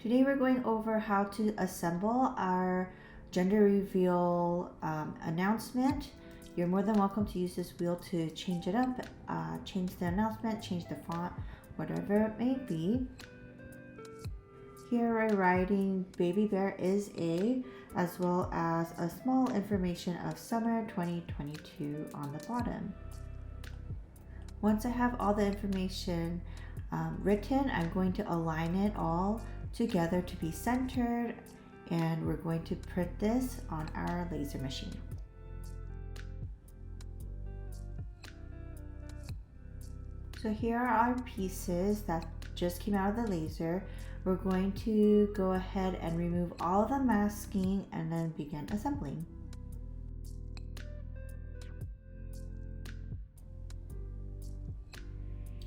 Today we're going over how to assemble our gender reveal announcement. You're more than welcome to use this wheel to change it up, change the announcement, change the font, whatever it may be. Here we're writing Baby Bear is a, as well as a small information of summer 2022 on the bottom. Once I have all the information written, I'm going to align it all together to be centered, and we're going to print this on our laser machine. So here are our pieces that just came out of the laser. We're going to go ahead and remove all of the masking and then begin assembling.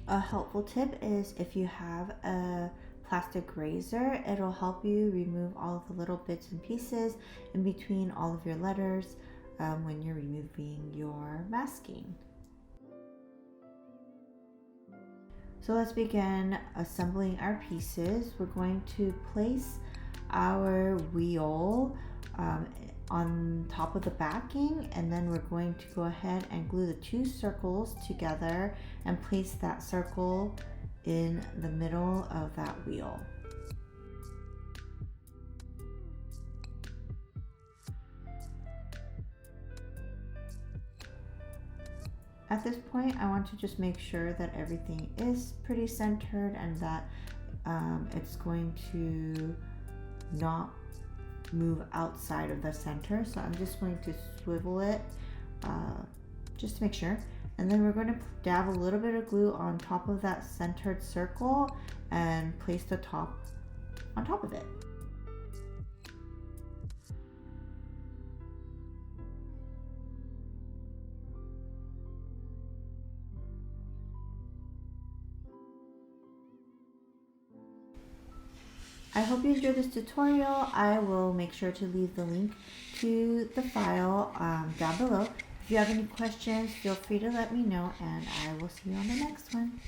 A helpful tip is if you have a plastic razor, it'll help you remove all of the little bits and pieces in between all of your letters when you're removing your masking. So let's begin assembling our pieces. We're going to place our wheel on top of the backing, and then we're going to go ahead and glue the two circles together and place that circle in the middle of that wheel. At this point, I want to just make sure that everything is pretty centered and that it's going to not move outside of the center. So I'm just going to swivel it just to make sure. And then we're going to dab a little bit of glue on top of that centered circle and place the top on top of it. I hope you enjoyed this tutorial. I will make sure to leave the link to the file down below. If you have any questions, feel free to let me know, and I will see you on the next one.